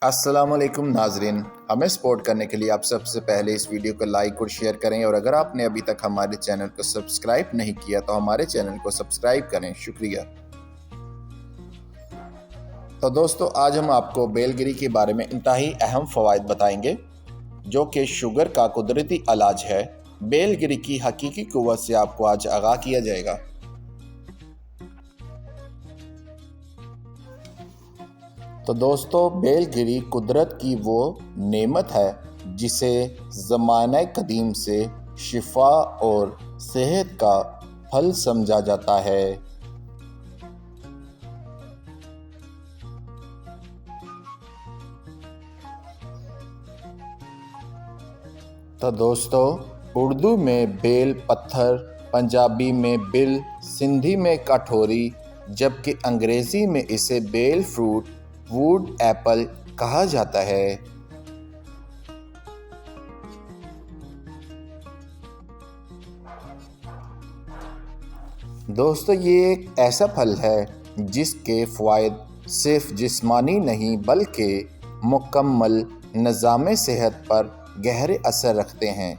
अस्सलाम वालेकुम नाजरीन, हमें सपोर्ट करने के लिए आप सबसे पहले इस वीडियो को लाइक और शेयर करें, और अगर आपने अभी तक हमारे चैनल को सब्सक्राइब नहीं किया तो हमारे चैनल को सब्सक्राइब करें। शुक्रिया। तो दोस्तों, आज हम आपको बेलगिरी के बारे में इंतहाई अहम फ़वाइद बताएंगे, जो कि शुगर का कुदरती इलाज है। बेलगिरी की हकीकी क़ुव्वत से आपको आज आगाह किया जाएगा। तो दोस्तों, बेलगिरी कुदरत की वो नेमत है जिसे ज़माने कदीम से शिफा और सेहत का फल समझा जाता है। तो दोस्तों, उर्दू में बेल पत्थर, पंजाबी में बिल, सिंधी में कठोरी, जबकि अंग्रेज़ी में इसे बेल फ्रूट, वुड एप्पल कहा जाता है। दोस्तों, ये एक ऐसा फल है जिसके फ़वाइद सिर्फ जिस्मानी नहीं बल्कि मुकम्मल निज़ाम सेहत पर गहरे असर रखते हैं।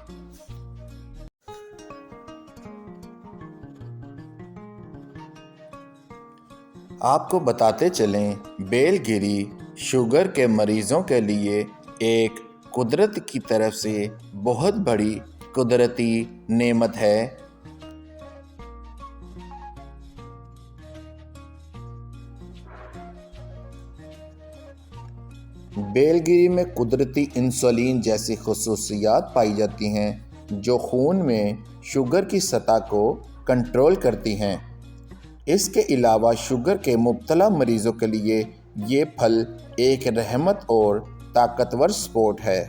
आपको बताते चलें, बेलगिरी शुगर के मरीज़ों के लिए एक कुदरत की तरफ से बहुत बड़ी कुदरती नेमत है। बेलगिरी में कुदरती इंसुलिन जैसी खसूसियात पाई जाती हैं जो खून में शुगर की सतह को कंट्रोल करती हैं। इसके अलावा शुगर के मुब्तला मरीज़ों के लिए ये फल एक रहमत और ताकतवर सपोर्ट है।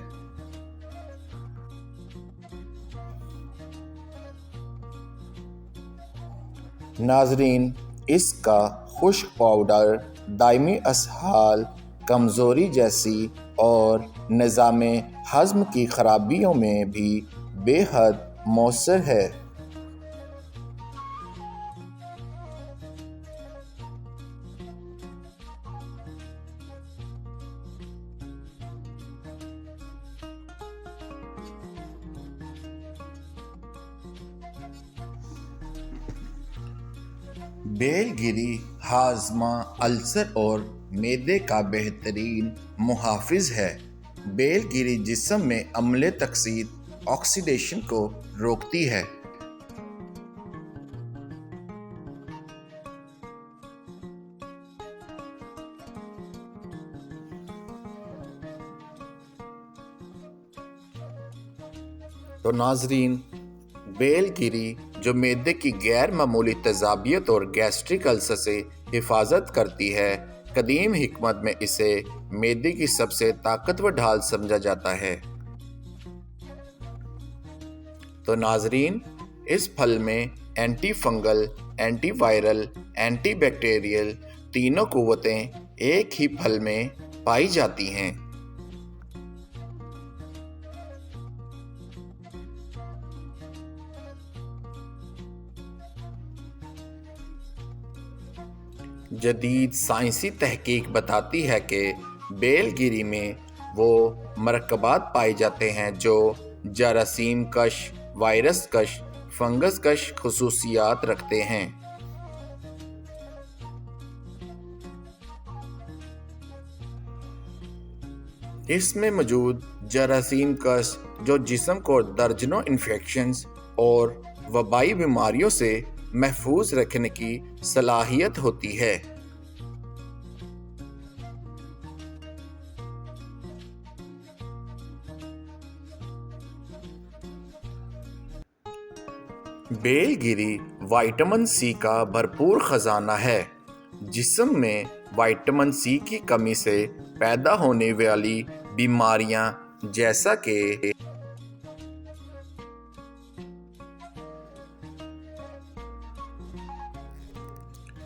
नाजरीन, इसका खुश्क पाउडर दायमी असहाल, कमज़ोरी जैसी और निज़ाम हज़्म की खराबियों में भी बेहद मौसर है। बेलगिरी हाज़मा, अल्सर और मैदे का बेहतरीन मुहाफ़िज़ है। बेलगिरी जिस्म में अम्ल तकसीद ऑक्सीडेशन को रोकती है। तो नाजरीन, बेलगिरी जो मैदे की गैर मामूली तेज़ाबियत और गैस्ट्रिक अल्सर से हिफाजत करती है, कदीम हिकमत में इसे मैदे की सबसे ताकतवर ढाल समझा जाता है। तो नाजरीन, इस फल में anti fungal, anti viral, anti bacterial तीनों क़ुव्वतें एक ही फल में पाई जाती हैं। जदीद साइंसी तहकीक बताती है कि बेलगिरी में वो मरकबात पाए जाते हैं जो जरासीम कश, वायरस कश, फंगस कश खसूसियात रखते हैं। इसमें मौजूद जरासीम कश जो जिस्म को दर्जनों इन्फेक्शंस और वबाई बीमारियों से महफूज रखने की सलाहियत होती है। बेलगिरी विटामिन सी का भरपूर खजाना है। जिस्म में विटामिन सी की कमी से पैदा होने वाली बीमारियां जैसा कि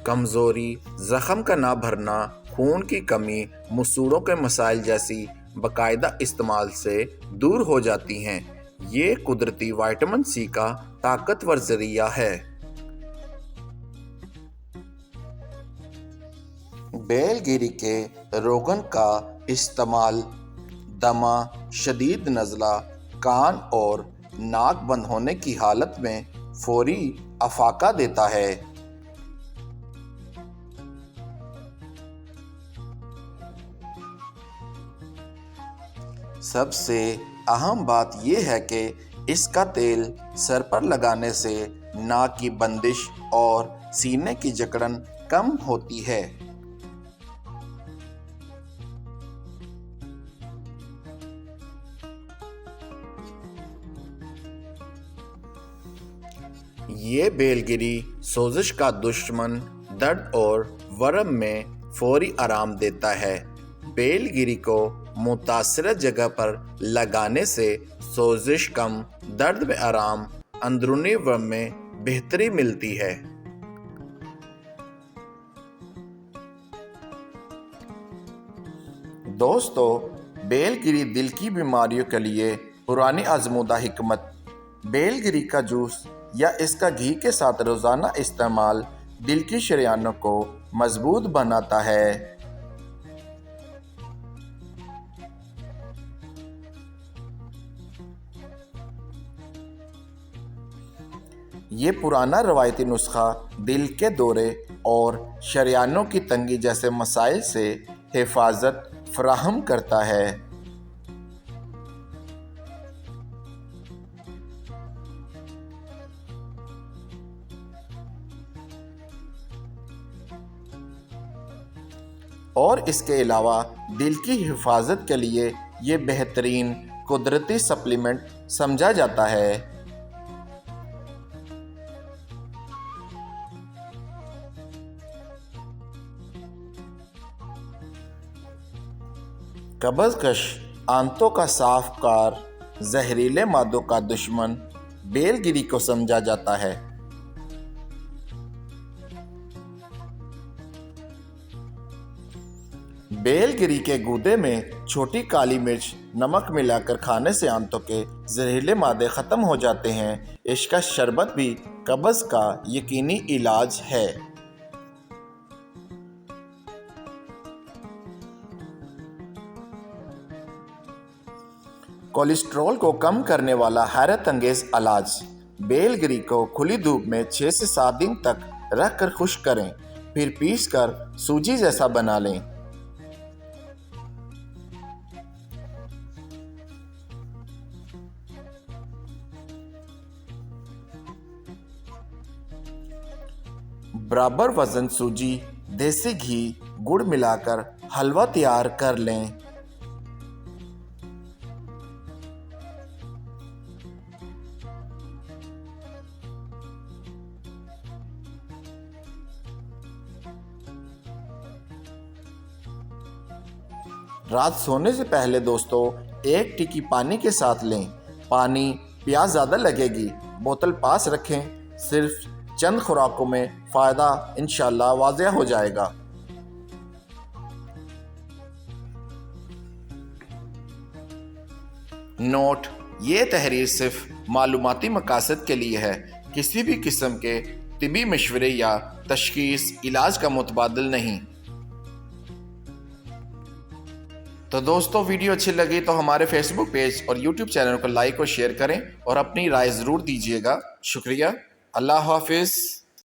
कमज़ोरी, ज़ख़म का ना भरना, खून की कमी, मसूड़ों के मसाइल जैसी बाकायदा इस्तेमाल से दूर हो जाती हैं। ये कुदरती विटामिन सी का ताकतवर ज़रिया है। بیل گیری کے روغن کا استعمال دمہ، شدید نزلہ، کان اور ناک بند ہونے کی حالت میں فوری افاقہ دیتا ہے۔ سب سے اہم بات یہ ہے کہ اس کا تیل سر پر لگانے سے ناک کی بندش اور سینے کی جکڑن کم ہوتی ہے۔ یہ بیل گیری سوزش کا دشمن، درد اور ورم میں فوری آرام دیتا ہے۔ بیل گیری کو متاثرہ جگہ پر لگانے سے سوزش کم، درد میں آرام، اندرونی ورم میں بہتری ملتی ہے۔ دوستو، بیل گیری دل کی بیماریوں کے لیے پرانی آزمودہ حکمت۔ بیل گیری کا جوس یا اس کا گھی کے ساتھ روزانہ استعمال دل کی شریانوں کو مضبوط بناتا ہے۔ یہ پرانا روایتی نسخہ دل کے دورے اور شریانوں کی تنگی جیسے مسائل سے حفاظت فراہم کرتا ہے۔ اور اس کے علاوہ دل کی حفاظت کے لیے یہ بہترین قدرتی سپلیمنٹ سمجھا جاتا ہے۔ قبض کش، آنتوں کا صاف کار، زہریلے مادوں کا دشمن بیل گیری کو سمجھا جاتا ہے۔ بیل گیری کے گودے میں چھوٹی کالی مرچ، نمک ملا کر کھانے سے آنتوں کے زہریلے مادے ختم ہو جاتے ہیں۔ اس کا شربت بھی قبض کا یقینی علاج ہے۔ کولیسٹرول کو کم کرنے والا حیرت انگیز علاج۔ بیل گیری کو کھلی دھوپ میں 6 سے 7 دن تک رکھ کر خشک کریں، پھر پیس کر سوجی جیسا بنا لیں۔ برابر وزن سوجی، دیسی گھی، گڑ ملا کر حلوہ تیار کر لیں۔ رات سونے سے پہلے دوستو 1 ٹکی پانی کے ساتھ لیں۔ پانی پیاس زیادہ لگے گی، بوتل پاس رکھیں۔ صرف چند خوراکوں میں فائدہ انشاءاللہ واضح ہو جائے گا۔ نوٹ: یہ تحریر صرف معلوماتی مقاصد کے لیے ہے، کسی بھی قسم کے طبی مشورے یا تشخیص علاج کا متبادل نہیں۔ تو دوستو، ویڈیو اچھی لگی تو ہمارے فیس بک پیج اور یوٹیوب چینل کو لائک اور شیئر کریں اور اپنی رائے ضرور دیجیے گا۔ شکریہ۔ اللہ حافظ۔